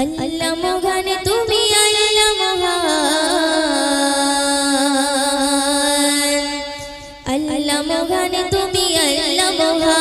আল্লাহ মহান তুমি আল্লাহ মহান আল্লাহ মহান তুমি আল্লাহ মহান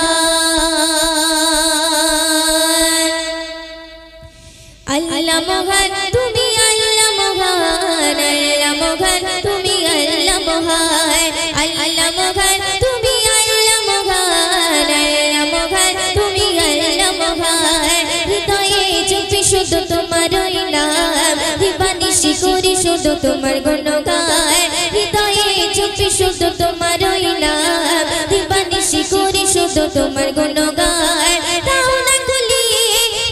আল্লাহ মহান তুমি আল্লাহ মহান আল্লাহ মহান তুমি আল্লাহ মহান আল্লাহ মহান তুমি আল্লাহ মহান আল্লাহ মহান তুমি আল্লাহ মহান হৃদয়ে চুপি শুধু তোমারই নাম দিবানিশি করি শুধু তোমার গুণগান হৃদয়ে চুপি শুধু তোমারই নাম দিবানিশি করি শুধু তোমার গুণগান দাও না খুলিয়ে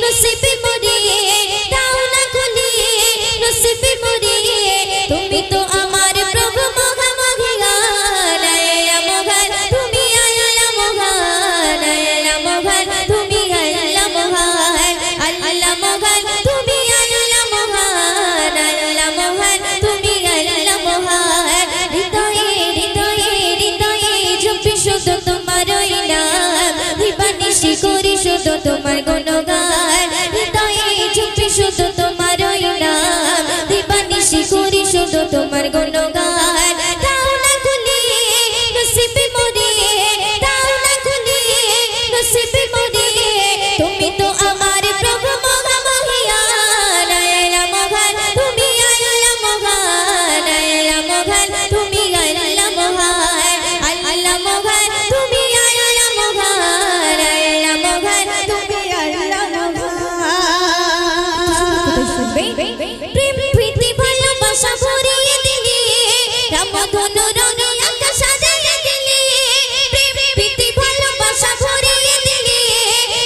নসিবে মরিয়ে দাও না খুলিয়ে নসিবে মরিয়ে তুমি তো আমার প্রভু মহামহিয়ান আল্লাহ মহান তুমি আল্লাহ মহান আল্লাহ মহান তুমি আল্লাহ মহান আল্লাহ মহান তুমি আল্লাহ মহান আল্লাহ মহান তুমি আল্লাহ মহান হৃদয়ে হৃদয়ে হৃদয়ে জপি শুধু তোমারই নাম দিবানিশি করি শুধু তোমার গুণগান হৃদয়ে জপি শুধু তোমারই নাম দিবানিশি করি শুধু তোমার গুণগান দাও না খুলিয়ে নসিবে মরিয়ে দাও না খুলিয়ে নসিবে মরিয়ে তুমি তো আমার প্রভু মহামহিয়ান আল্লাহ মহান তুমি আল্লাহ মহান আল্লাহ মহান তুমি আল্লাহ মহান আল্লাহ মহান তুমি আল্লাহ মহান আল্লাহ মহান তুমি আল্লাহ মহান প্রেম প্রীতি ভালোবাসা ভরিয়ে দিলে রামধনু রঙে আকাশ সাজিয়ে দিলে প্রেম প্রীতি ভালোবাসা ভরিয়ে দিলে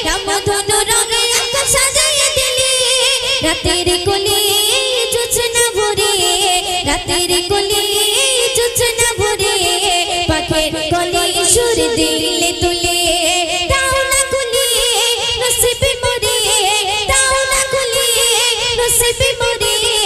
রামধনু রঙে আকাশ সাজিয়ে দিলে রাতের কোলে জোছনা ভরে রাতের কোলে জোছনা ভরে পাখির কোলে সুর দিলে তুলে দাও না খুলিয়ে নসিবে মরিয়ে দাও না খুলিয়ে নসিবে মরিয়ে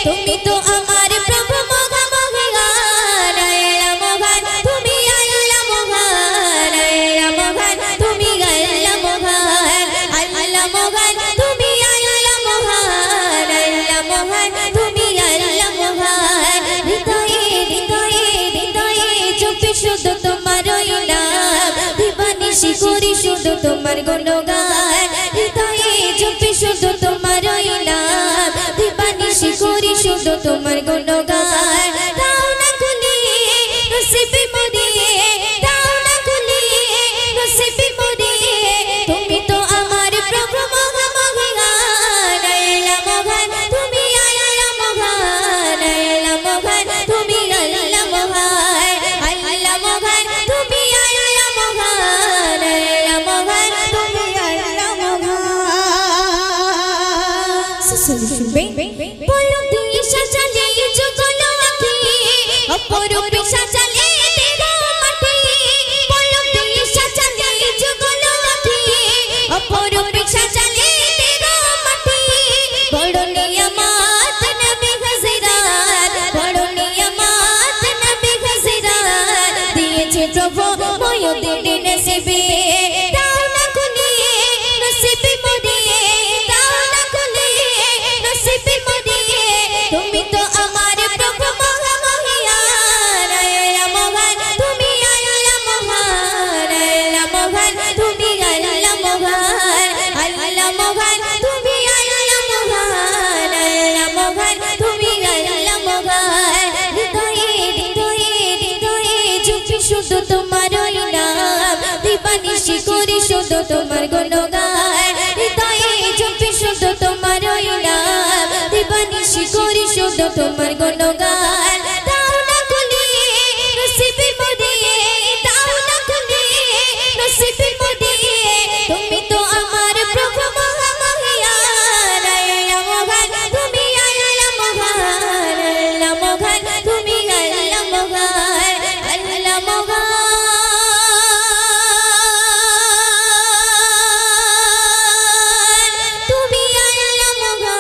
তুমি তো আমার প্রভু মহামহিয়ান আল্লাহ মহান তুমি আল্লাহ মহান আল্লাহ মহান তুমি আল্লাহ মহান আল্লাহ মহান তুমি আল্লাহ মহান আল্লাহ মহান তুমি আল্লাহ মহান হৃদয়ে হৃদয়ে হৃদয়ে জপি শুধু তোমারই নাম দিবানিশি করি শুধু তোমার গুণগান হৃদয়ে জপি শুধু তোমারই নাম দিবানিশি করি শুধু তোমার গুণগান দাও না খুলিয়ে নসিবে মরিয়ে দাও না খুলিয়ে নসিবে মরিয়ে তুমি তো আমার প্রভু মহামহিয়ান আল্লাহ মহান তুমি আল্লাহ মহান আল্লাহ মহান তুমি আল্লাহ মহান আল্লাহ মহান তুমি আল্লাহ মহান আল্লাহ মহান তুমি আল্লাহ মহান শুনবে বলো দিয়ে সাজালে যুগল আঁখি অপরূপে সাজালে দেহ মাটি বলো দিয়ে সাজালে যুগল আঁখি অপরূপে সাজালে দেহ মাটি বড় নিয়ামত নবী হযরত বড় নিয়ামত নবী হযরত দিয়েছে প্রভু ময়ূরদের নসিবে দাও না খুলিয়ে নসিবে মরিয়ে দাও না খুলিয়ে নসিবে মরিয়ে তুমি তো আমার প্রভু মহামহিয়ান আল্লাহ মহান তুমি আল্লাহ মহান আল্লাহ মহান তুমি আল্লাহ মহান আল্লাহ মহান তুমি আল্লাহ মহান আল্লাহ মহান তুমি আল্লাহ মহান হৃদয়ে হৃদয়ে হৃদয়ে জপি শুধু তোমারই নাম দিবানিশি করি শুধু তোমার গুণগান হৃদয়ে জপি শুধু তোমারই নাম দিবানিশি করি শুধু তোমার গুণগান দাও না খুলিয়ে নসিবে মরিয়ে দাও না খুলিয়ে নসিবে মরিয়ে তুমি তো আমার প্রভু মহামহিয়ান আল্লাহ মহান তুমি আল্লাহ মহান আল্লাহ মহান তুমি আল্লাহ মহান আল্লাহ মহান তুমি আল্লাহ মহান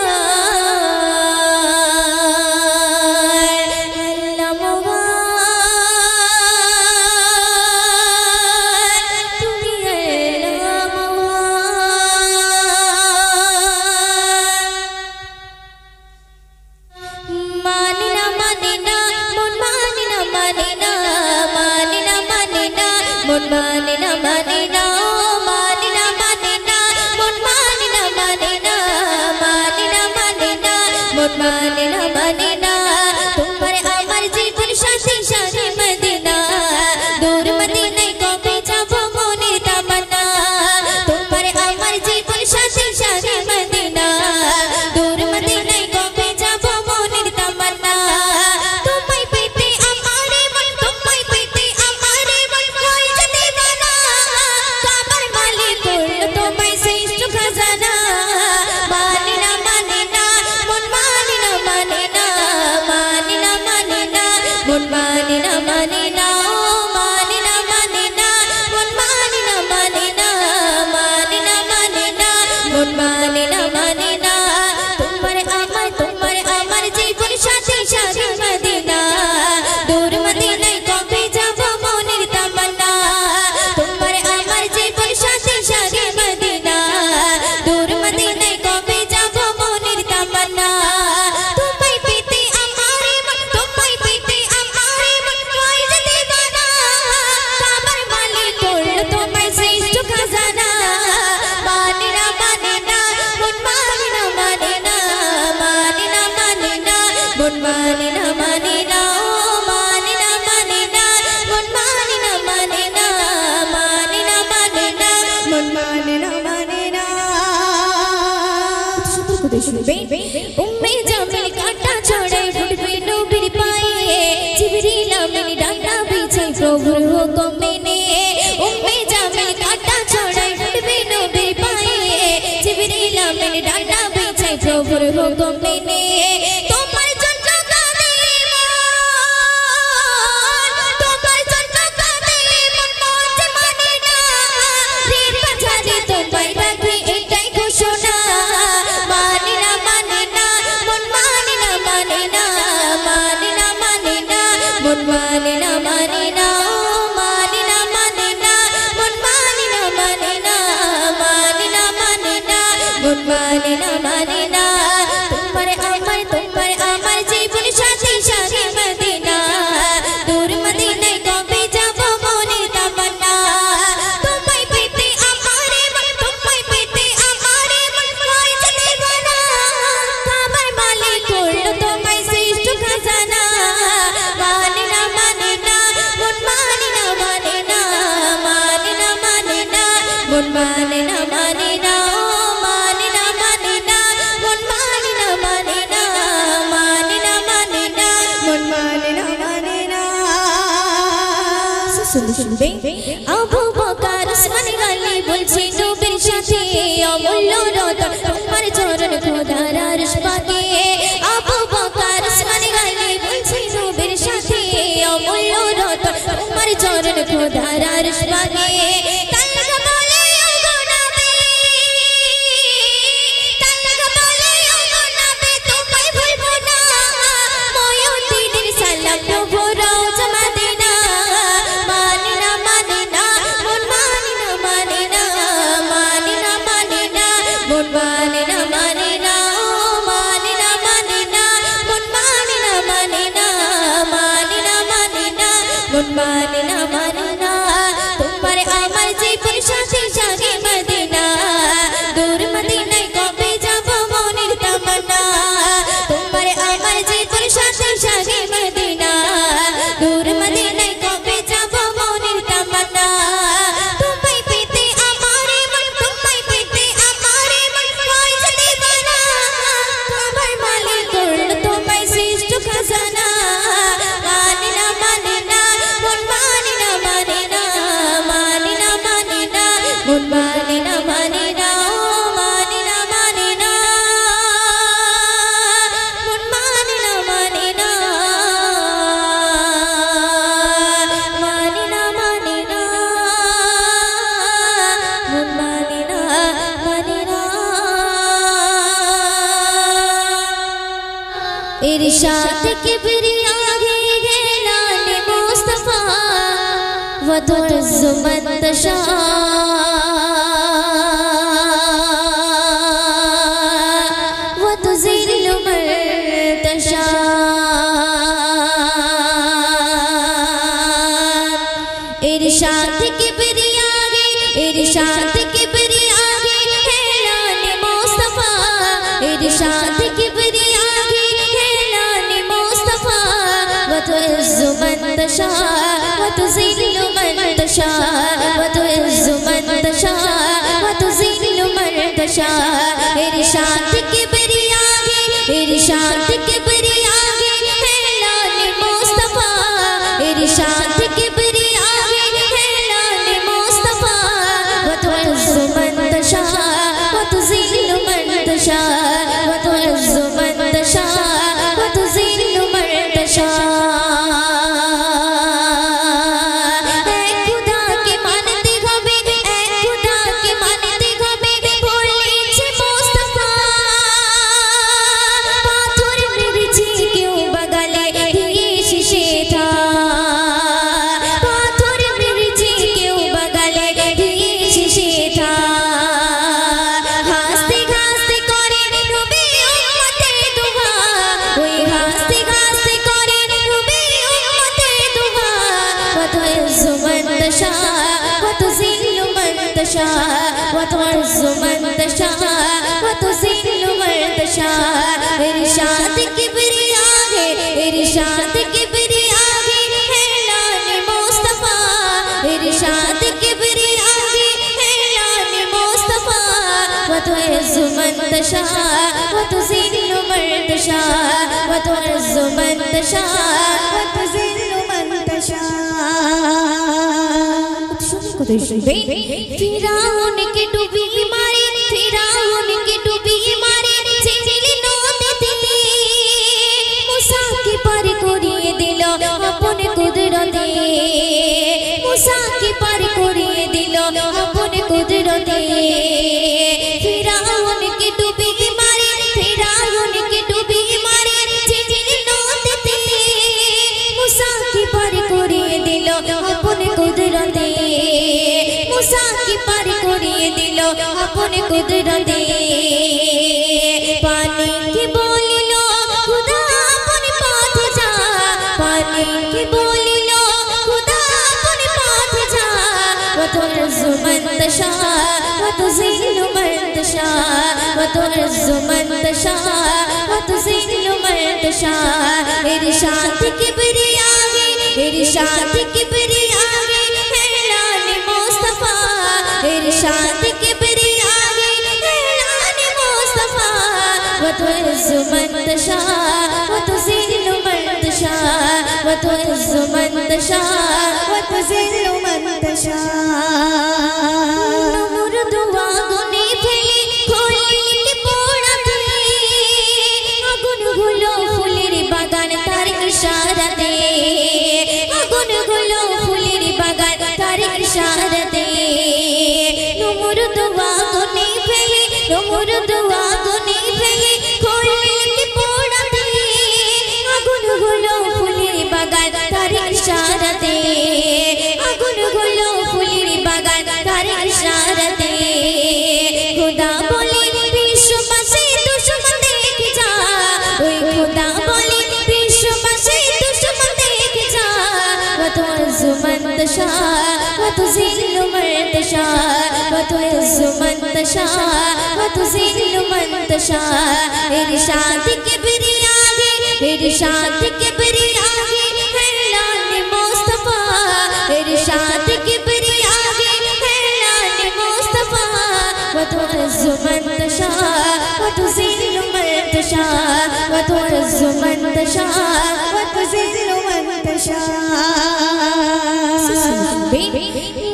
মানে না মানে না মানে না মানে না মন মানে না মানে না মানে না মানে না মন মানে না মানে না শুধু শুনবে উম্মে জামিল কাটা ছড়াই ফুটবে নবীর পায়ে জিবরিল আমিন ডানা বিছাই প্রভুর হুকুম মেনে উম্মে জামিল কাটা ছড়াই ফুটবে নবীর পায়ে জিবরিল আমিন ডানা বিছাই প্রভুর হুকুম মেনে আবু বকর ওসমান গালি বলছে নবীর সাথে অমূল্য রতন তোমার চরণ খোদার আরশ পাকে আবু বকর ওসমান গালি বলছে নবীর সাথে অমূল্য রতন তোমার চরণ খোদার আরশ পাকে इरशाद किबरिया गैलान मुस्तफा व तुअज़्ज़ु मन तशा व तुज़िल्लु मन तशा इरशाद किबरिया गैलान मुस्तफा इरशाद किबरिया وتعز من تشاء وتذل من تشاء وتعز من تشاء وتذل من تشاء इरशाद किबरिया ऐलान मुस्तफा इरशाद किबरिया ऐलान मुस्तफा وتعز من تشاء وتذل من تشاء وتعز من تشاء وتذل من تشاء وتعز من تشاء وتذل من تشاء इरशाद किबरिया इरशाद किबरिया है लाने मुस्तफा इरशाद किबरिया है लाने मुस्तफा व तुइज़्ज़ु मन तशा व तुज़िल्लु मन तशा व तुइज़्ज़ु मन तशा व तुज़िल्लु मन तशा फिराउन की डूबी मारी फिराउन की डूबी मारी चिंचिली नोते मूसा की पार कोरिए दिलो अपने कुदरते मूसा की पार कोरिए दिलो अपने कुदरते फिराउन की डूबी मारी फिराउन की डूबी मारी चिंचिली नोते मूसा की पार कोरिए दिलो अपने कुदरते मूसा की पार कोरिए दिलो अपने कुदरते पानी की बोली लो खुदा अपने पाथ जा पानी की बोली लो खुदा अपने पाथ जा व तुइज़्ज़ु मन तशा व तुज़िल्लु मन तशा व तुइज़्ज़ु मन तशा व तुज़िल्लु मन तशा इरशाद किबरिया इरशाद किबरिया इरशाद किबरिया है लाने मुस्तफा व तुइज़्ज़ु मन तशा व तुज़िल्लु मन तशा व तुइज़्ज़ु मन तशा व तुज़िल्लु मन तशा मुर्दुआ गुने फैली खोली के पोड़ा तुई আগুন গুলো ফুলের বাগান তার ইশারাতে আগুন গুলো ফুলের বাগান তার ইশারাতে मुर्दुआ गुने फैली मुर्दुआ गुने फैली खोली के पोड़ा तुई আগুন গুলো ফুলের বাগান তার ইশারাতে আগুন গুলো ফুলের বাগান তার ইশারাতে खुदा बोले विश्ववासी दुश्मन देख जा ओए खुदा बोले विश्ववासी दुश्मन देख जा व तुइज़्ज़ु मन तशा व तुज़िल्लु मन तशा व तुइज़्ज़ु मन तशा व तुज़िल्लु मन तशा इरशाद किबरिया इरशाद किबरिया है लाने मुस्तफा इरशाद किबरिया है लाने मुस्तफा व तुइज़्ज़ु मन तशा व तुज़िल्लु मन तशा व तुइज़्ज़ु मन तशा व तुज़िल्लु मन तशा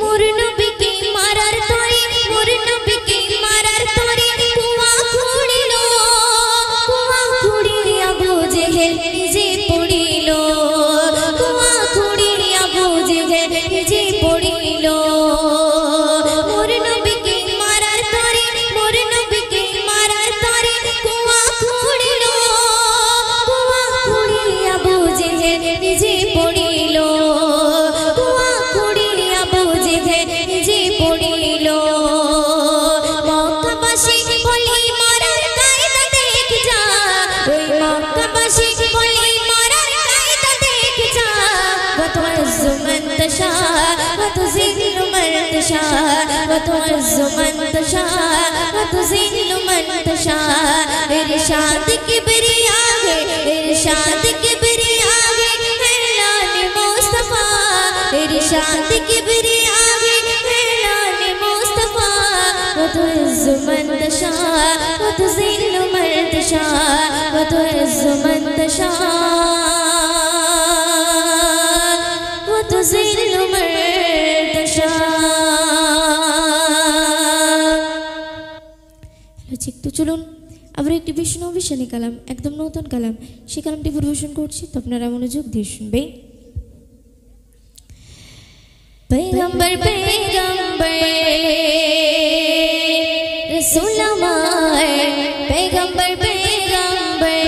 मोर नबी के मारार तोरे मोर नबी के मारार तोरे कुआ खुड़िलो कुआ खुड़ी अबू जहल जे पड़िलो कुआ खुड़ी अबू जहल जे पड़िलो मोर नबी के मारार तोरे मोर नबी के मारार तोरे कुआ खुड़िलो कुआ खुड़ी अबू जहल जे पड़िलो कुआ खुड़ी अबू जहल जे पड़िलो मक्काबासी बोली मारार कायदा देख जा ओए मक्काबासी बोली मारार कायदा देख जा व तुइज़्ज़ु मन तशा व तुज़िल्लु मन तशा व तुइज़्ज़ु मन तशा व तुज़िल्लु मन तशा इरशाद किबरिया इरशाद किबरिया है लाने मुस्तफा इरशाद किबरिया है लाने मुस्तफा व तुइज़्ज़ु मन तशा व तुज़िल्लु मन तशा व तुइज़्ज़ु मन तशा व तुज़िल्लु मन तशा লজিক তো চলুন আবার একটি বিষ্ণু অভিশানী কালাম একদম নতুন কালাম সেই কালামটি পরিবেশন করছি তো আপনারা মনোযোগ দিয়ে শুনবেন पैगंबर पैगंबर रसूल हमार पैगंबर पैगंबर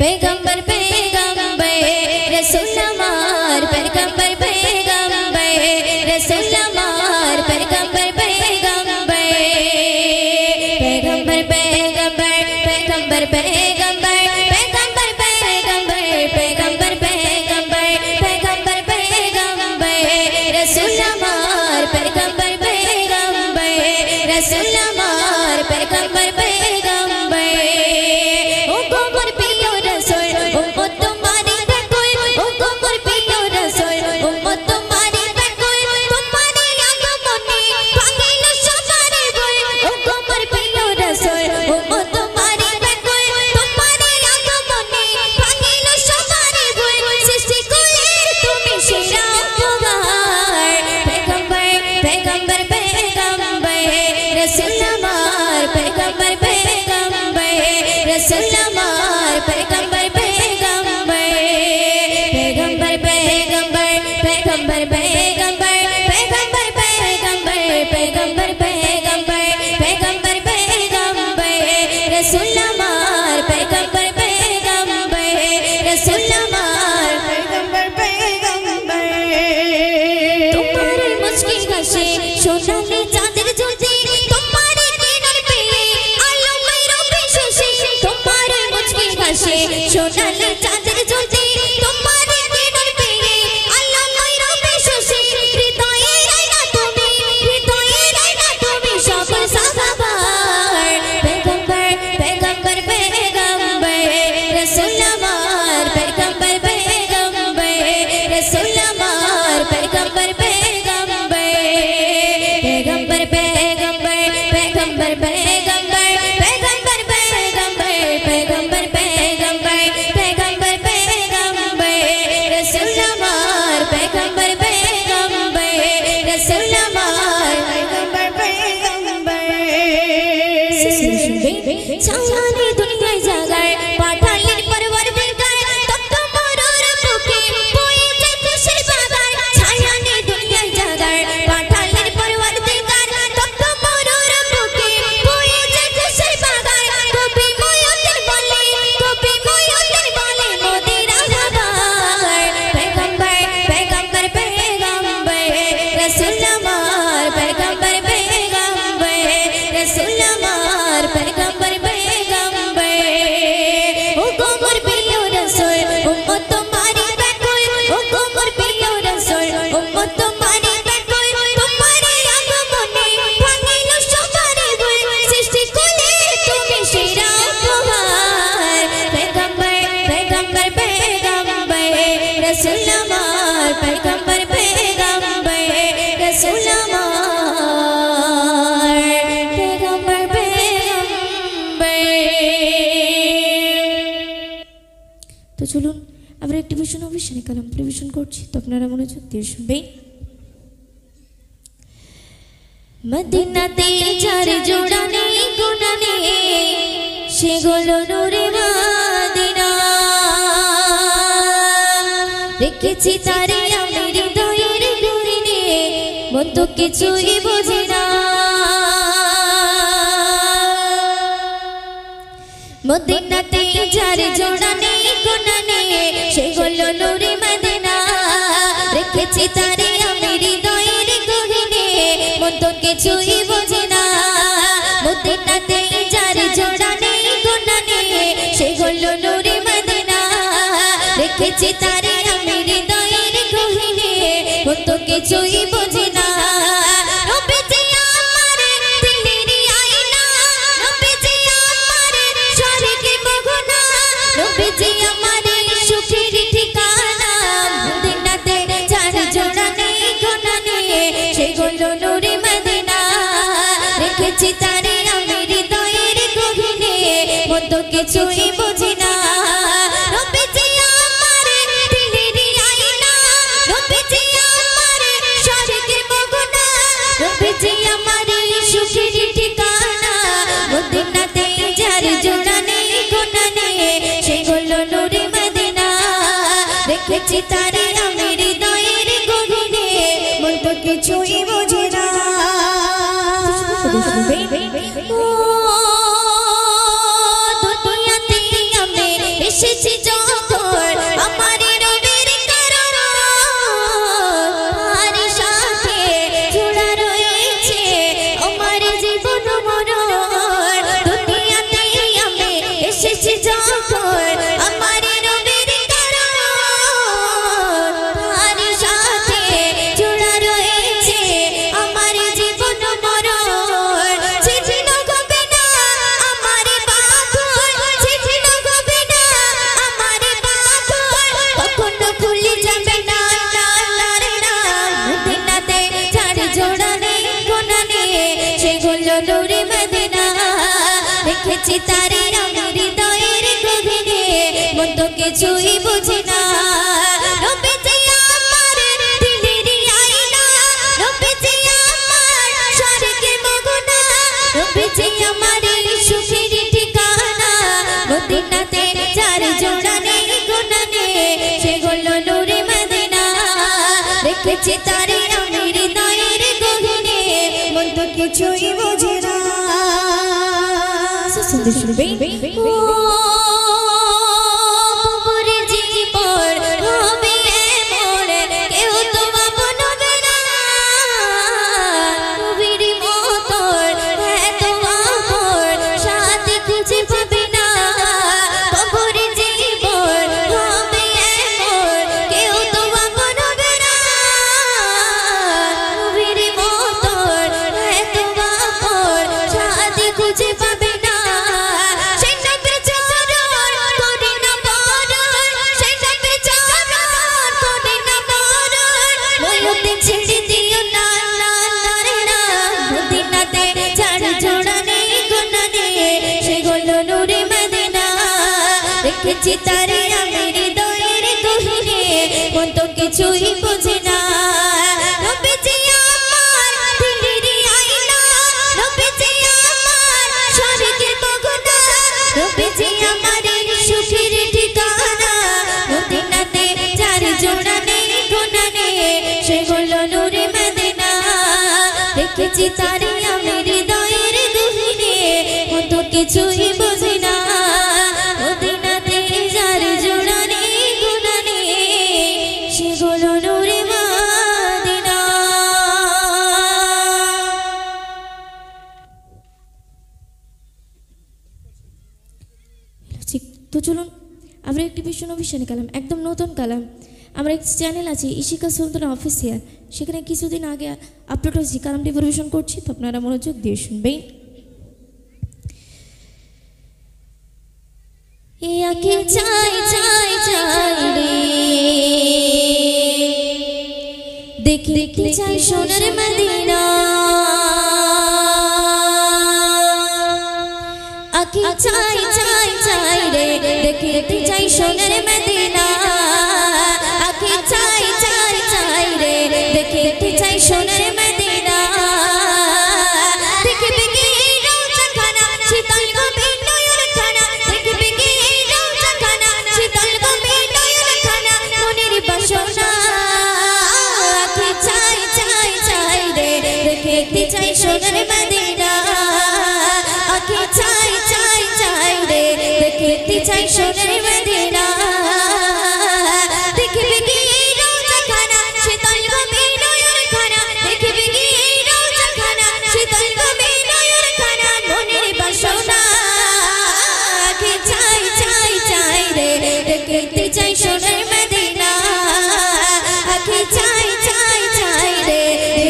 पैगंबर पैगंबर रसूल हमार पैगंबर पैगंबर रसूल हमार पैगंबर पैगंबर पैगंबर पैगंबर पैगंबर पैगंबर रसूल हमार पैगंबर पैगंबर ओ গোমর প্রিয় রাসূল উম্মত তোমারি ব্যাকুল ও গোমর প্রিয় রাসূল উম্মত তোমারি ব্যাকুল তোমারি আগমনে ভাঙিল সবার ভুল ও গোমর প্রিয় রাসূল উম্মত তোমারি ব্যাকুল তোমারি আগমনে ভাঙিল সবার ভুল সৃষ্টি কুলের তুমি সেরা উপহার পেগম্বর পেগম্বর পেগম্বর রাসূল আমার পেগম্বর পেগম্বর রাসূল আমার পেগম্বর পেগম্বর পেগম্বর পেগম্বর পেগম্বর পেগম্বর পেগম্বর পেগম্বর পেগম্বর পেগম্বর পেগম্বর পেগম্বর রাসূল আমার পেগম্বর পেগম্বর রাসূল আমার পেগম্বর পেগম্বর তোমার মুস্কি হাসি সোনালি চাঁদের জ্যোতি তোমার কিনার পেয়ে আলো মেরো বিশেষে তোমার মুস্কি হাসি সোনালি চাঁদের জ্যোতি তোমার কিনার পেয়ে আলো মেরো বিশেষে হৃদয়ে রাইনা তুমি সকল সাহাবার পেগম্বর পেগম্বর পেগম্বর রাসূল আমার পেগম্বর পেগম্বর রাসূল আমার পেগম্বর পেগম্বর পেগম্বর পেগম্বর পেগম্বর পেগম্বর পেগম্বর পেগম্বর পেগম্বর পেগম্বর পেগম্বর রাসূল আমার পেগম্বর পেগম্বর রাসূল আমার পেগম্বর পেগম্বর ছায়ানে দুনিয়ায় জাগার পাঠালেন পরওয়ারদিগার তপ্ত মরুর বুকে বয়ে যায় খুশির বাগান ছায়ানে দুনিয়ায় জাগার পাঠালেন পরওয়ারদিগার তপ্ত মরুর বুকে বয়ে যায় খুশির বাগান কবি ময়ূরের বলে মোদের আহ্বান পেগম্বর পেগম্বর পেগম্বর রাসূল আমার পেগম্বর পেগম্বর রাসূল আমার পেগম্বর পেগম্বর ও গোমর প্রিয় রাসূল উম্মত তোমারি ব্যাকুল ও গোমর প্রিয় রাসূল উম্মত তোমারি ব্যাকুল তোমারি আগমনে ভাঙিল সবার ভুল সৃষ্টি কুলের তুমি সেরা উপহার পেগম্বর পেগম্বর পেগম্বর রাসূল আমার পেগম্বর পেগম্বর রাসূল আমার পেগম্বর পেগম্বর। তো চলুন আমরা একটি ভীষণ অভিশানী কালাম পরিবেশন করছি, তো আপনারা মনোযোগ দিয়ে শুনবেন। মদিনাতে চার জোড়ানে গুণানে সেগুলো নূরে মদিনা রেখেছি তারে আমি হৃদয়ের গহীনে মন তো কিছুই বোঝে না। মদিনাতে চার জোড়ানে গুণানে সেগুলো নূরে মদিনা রেখেছি তারে আমি হৃদয়ের গহীনে মন তো কিছুই বোঝে না। মদিনাতে চার জোড়ানে গুণানে সেগুলো নূরে মদিনা রেখেছি তারে আমি হৃদয়ের গহীনে মন তো কিছুই বোঝে না। নবীজি আমার দিলের আয়না, নবীজি আমার স্বর্গের গহনা, নবীজি আমার সুখের ঠিকানা। মদিনাতে চার জোড়ানে গুণানে সেগুলো নূরে মদিনা রেখেছি তারে আমি হৃদয়ের গহীনে মন তো কিছুই বোঝে না। নবীজি আমার দিলের আয়না, নবীজি আমার স্বর্গের গহনা, নবীজি আমার সুখের ঠিকানা। মদিনাতে চার জোড়ানে গুণানে সেগুলো নূরে মদিনা রেখেছি তারে আমি হৃদয়ের গহীনে মন তো কিছুই বোঝে না। দুনিয়াতে আমি এসেছি যখন আমার রবের কারণ আর সাথে জোড়া রয়েছে আমার জীবন মরণ। দুনিয়াতে আমি এসেছি যখন আমার রবের কারণ দেখেছি তারে আমার হৃদয়ের গভীরে মন তো কিছুই বুঝে না নবীজি আমার দিলেরই আয়না নবীজি আমার স্বর্গের মগনা নবীজি আমার সুখের ঠিকানা মদিনাতে যার জোড়া নেই গুণা নেই সে হলো নূরে মদিনা দেখেছি তারে আমার হৃদয়ের গভীরে মন তো কিছুই বুঝে না সুন্দর শুনবে কবরে জীবন হবে এমন কেউ তো আপন হবে না নবীর মতন এত আপন সাথী খুঁজে পাবে না কবরে জীবন হবে এমন কেউ তো আপন হবে না নবীর মতন এত আপন সাথী খুঁজে পাবে না দেখেছি তারে আমার হৃদয়ের গভীরে মন তো কিছুই বুঝে না নবীজি আমার দিলেরই আয়না নবীজি আমার স্বর্গের মগনা নবীজি আমার সুখের ঠিকানা মদিনাতে যার জোড়া নেই গুণা নেই সে হলো নূরে মদিনা দেখেছি তারে আমার হৃদয়ের গভীরে মন তো কিছুই বুঝে না তো চলুন আমরা একটি বিশ্বনবী কালাম একদম নতুন কালাম আমার একটি চ্যানেল আছে ইশিকা সুলতানা অফিসিয়াল সেখানে কিছুদিন আগে আপলোড হয়েছে কালামটি পরিবেশন করছি তো আপনারা মনোযোগ দিয়ে শুনবেন ইয়াকে চাই চাই চাই রে দেখতে চাই সোনার মদিনা আঁখি চাই চাই চাই রে দেখতে চাই সোনার মদিনা আঁখি চাই চাই চাই রে দেখতে চাই সোনার মদিনা দেখবে কি রওজা খানা শীতল গভীর নয়ন খানা দেখবে কি রওজা খানা শীতল গভীর নয়ন খানা মনের বাসনা আঁখি চাই চাই চাই রে দেখতে চাই সোনার মদিনা আঁখি চাই চাই চাই রে দেখতে চাই সোনার মদিনা দেখবে কি রওজা খানা শীতল গভীর নয়ন খানা দেখবে কি রওজা খানা শীতল গভীর নয়ন খানা মনের বাসনা আঁখি চাই চাই চাই রে দেখতে চাই সোনার মদিনা আঁখি চাই চাই চাই রে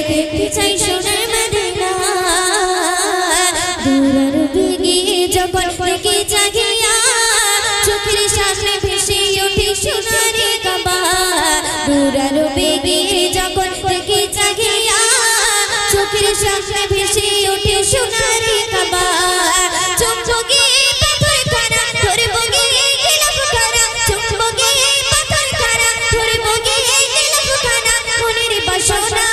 দেখতে চাই সোনার মদিনা দূরের বেগে যখন থেকে জাগিয়া চোখের সামনে ভেসে ওঠে সোনার কাবা দূরের বেগে যখন থেকে জাগিয়া চোখের সামনে ভেসে ওঠে সোনার কাবা চুম্বকে পাথর খানা ধরবো গে গেলাম খানা চুম্বকে পাথর খানা ধরবো গে গেলাম খানা মনের বাসনা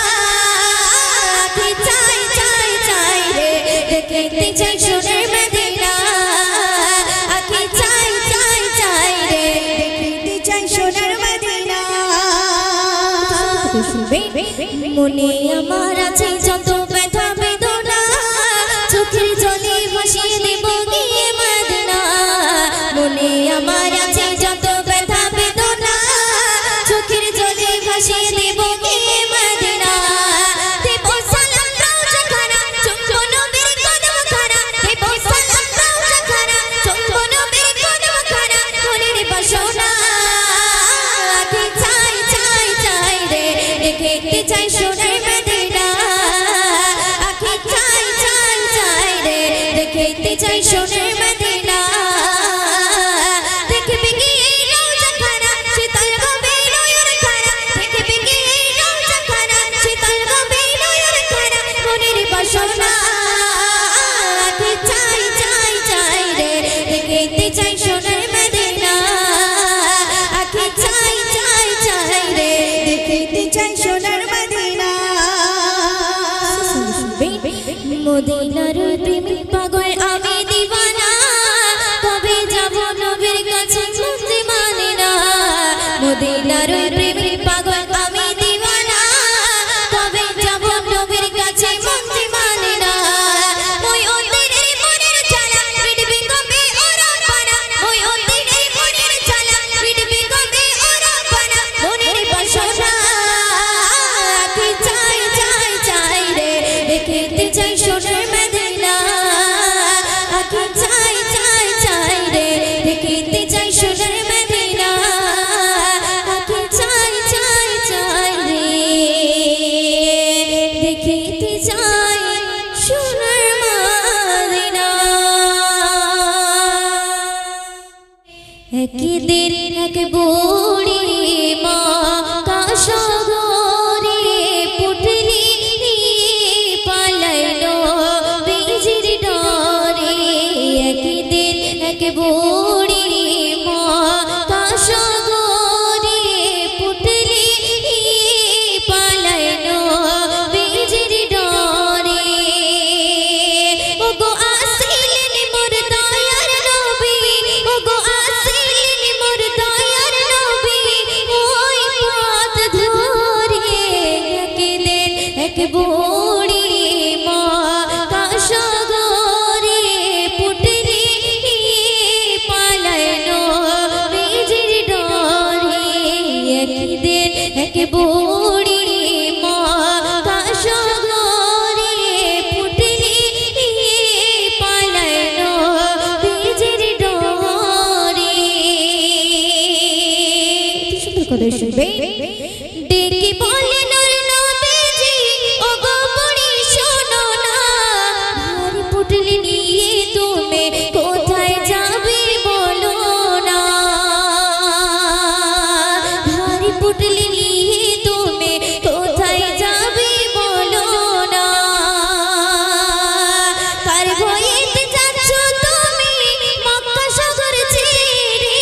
আঁখি চাই চাই চাই রে দেখতে চাই সোনার মদিনা আঁখি চাই চাই চাই রে দেখতে চাই সোনার মদিনা মনে আমার আছে যত ব্যথা বেদনা চোখের জলে ভাসিয়ে দেব গিয়ে মদিনা মনে আমার আছে যত ব্যথা বেদনা চোখের জলে ভাসিয়ে দেব গিয়ে মদিনা দেব সালাম রওজা খানা চুম্বন নবীর কদম খানা দেব সালাম রওজা খানা চুম্বন নবীর কদম খানা মনের বাসনা আঁখি চাই চাই চাই রে দেখতে চাই সোনার মদিনা আঁখি চাই চাই চাই রে দেখতে চাই সোনার মদিনা দেখবে কি রওজা খানা শীতল গভীর নয়ন খানা দেখবে কি রওজা খানা শীতল গভীর নয়ন খানা মনের বাসনা আঁখি চাই চাই চাই একদিন এক বুড়ি মা কাশগরে পুটলি পালাইলো বীজির ডরে একদিন এক বুড়ি মা কাশগরে পুটলি পালাইলো বীজির ডরে ওগো আসিলেন মোর দয়ার নবী ওগো আসিলেন মোর দয়ার নবী ওই পথ ধরে একদিন এক বুড়ি মা কাশগরে পুটলি পালাইলো বীজির ডরে একদিন এক বুড়ি মা কাশগরে পুটলি পালাইলো বীজির ডরে সুন্দর করে শুনবে ডেকে বলে নূর নবীজি ওগো বুড়ি শোনো না ভারী পুটলি নিয়ে তুমি কোথায় যাবে বলো না ভারী পুটলি নিয়ে তুমি কোথায় যাবে বলো না কার ভয়েতে যাচ্ছ তুমি মক্কা শহর ছেড়ে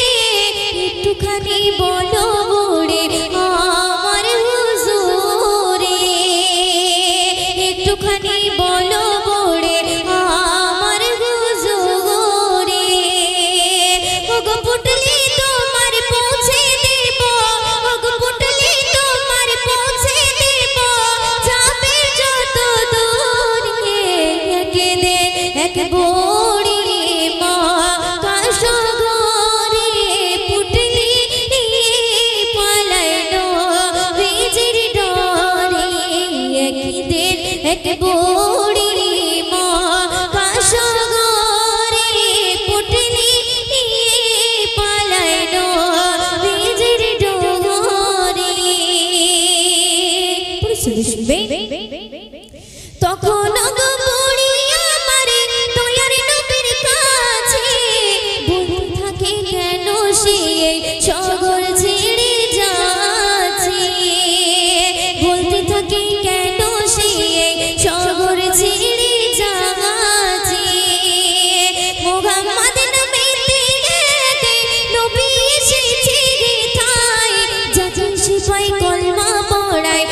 একটুখানি বলো বুড়ি আমার হুজুরে একটুখানি বলো বুড়ি আমার হুজুরে ওগো পুটলি তোমার পৌঁছে দেব ওগো পুটলি তোমার পৌঁছে দেব যাবে যত দূরে একদিন এক বুড়ি মা কাশগরে পুটলি পালাইলো বীজির ডরে একদিন এক বুড়ি মা কাশগরে পুটলি পালাইলো বীজির ডরে তখন গো বুড়ি আমার দয়ার নবীর কাছে বলতে থাকে কেন সে শহর ছেড়ে যাচ্ছে বলতে থাকে কেন সে শহর ছেড়ে যাচ্ছে মুহাম্মদ নামেতে নবী এসেছে তাই যাতে সিপাই কলমা পড়ায়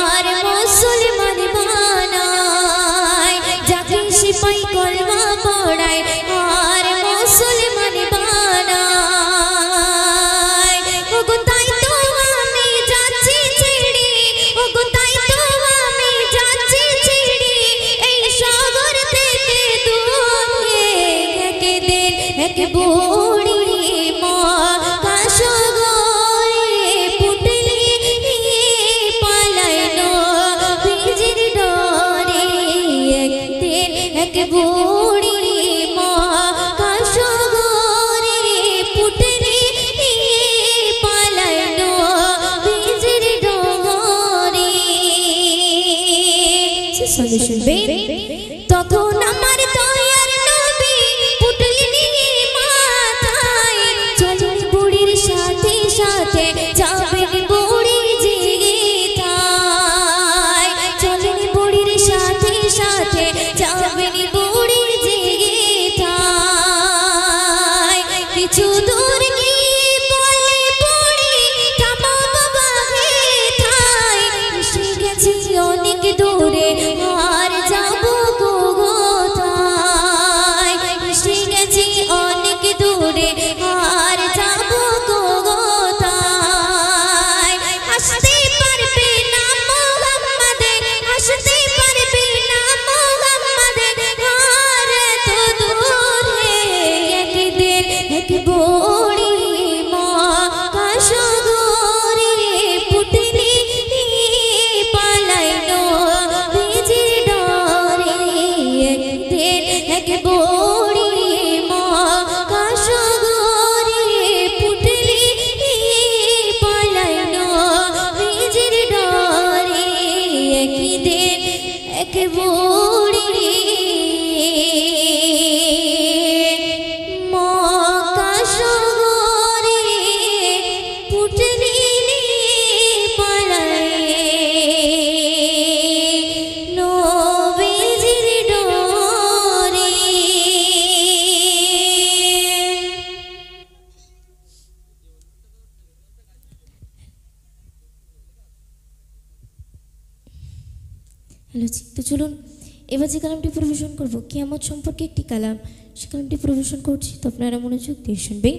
আর মুসলমান বানায় যাকে সিপাই কলমা পড়ায় আর মুসলমান বানায় ওগো তাই তো আমি যাচ্ছি ছেড়ে ওগো তাই তো আমি যাচ্ছি ছেড়ে এই শহর থেকে দূরে একদিন এক বুড়ি মা কাশগরে পুটলি পালাইলো বীজির ডরে একদিন এক বুড়ি মা কাশগরে পুটলি পালাইলো বীজির ডরে শুনবে তখন আমার দয়ার নবী পুটলি নিয়ে মাথায় চলেন বুড়ির সাথে সাথে যাবেন বুড়ি জেগে থায় চলেন বুড়ির সাথে সাথে যাবেন বুড়ি জেগে থায় কিছু দূর গিয়ে বলে বুড়ি থামো বাবা হে থায় এসে গেছি অনেক দূরে আর যাও ভালো জি। তো চলুন এবার যে কালামটি পরিবেশন করব কিয়ামত সম্পর্কে একটি কালাম, সে কালামটি পরিবেশন করছি, তো আপনারা মনোযোগ দিয়ে শুনবেন।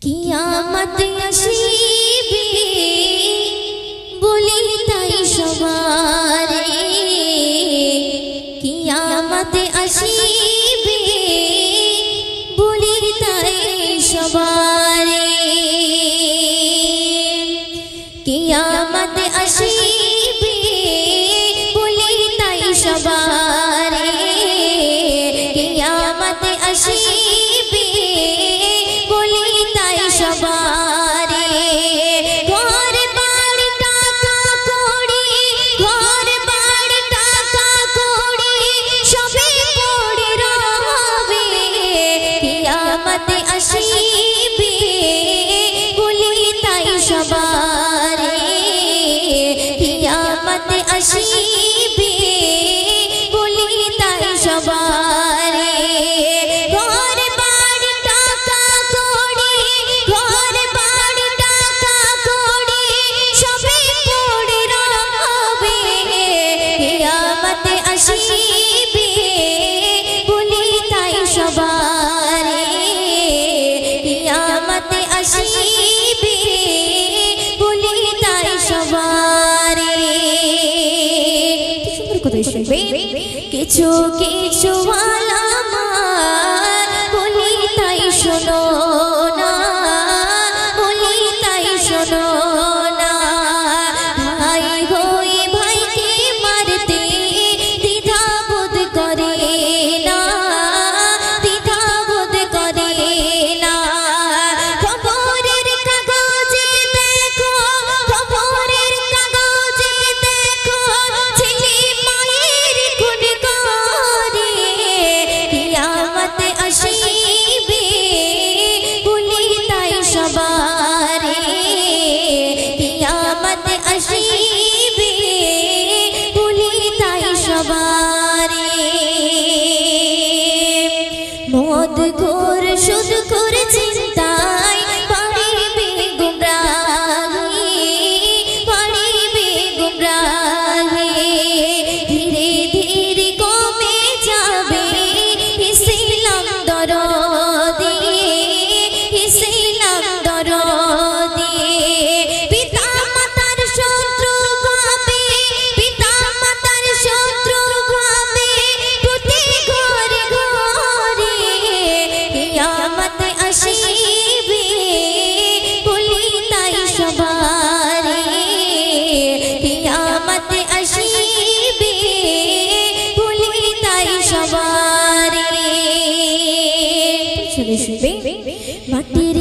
কিয়ামত আসিবে বলি তাই সবারে, কিয়ামত আসিবে বলি তাই সবারে, কিয়ামত আসিবে বলি তাই সবারে, কিয়ামত আসিবে বলি তাই সবারে, ঘর বাড়ি টাকা কড়ি, ঘর বাড়ি টাকা কড়ি সবে পড়ে রবে, কিয়ামত আসিবে বলি তাই সবারে, কিয়ামত আসিবে বলি তাই সবারে, ঘর বাড়ি টাকা কড়ি, ঘর বাড়ি টাকা কড়ি সবে পড়ে রবে, কিয়ামত আসিবে বলি তাই সবারে, কিয়ামত আসিবে বলি তাই সবারে। সুন্দর কথা শুনবে। কিছু কিছু আলামত বলি তাই শোনো না, বলি তাই শোনো না, ভাই হয়ে ভাইকে মারতে দ্বিধা বোধ করে না, দ্বিধা বোধ করে না, খবরের কাগজে দেখো, খবরের কাগজে দেখো ছেলে মায়ের খুন করে, কিয়ামত আসিবে বলি তাই সবারে, কিয়ামত আসিবে বলি তাই সবারে, মদ ঘোর সুদ ঘোর চিন্তায় পারিবে গুমরাহি, পারিবে গুমরাহি, ধীরে ধীরে কমে যাবে ইসলাম দরদি, ইসলাম দরদি, পিতা মাতার শত্রু ভাবে, পিতা মাতার শত্রু ভাবে প্রতি ঘরে ঘরে, কিয়ামত আসিবে বলি তাই সবারে, কিয়ামত আসিবে বলি তাই সবারে। শুনবে মাটির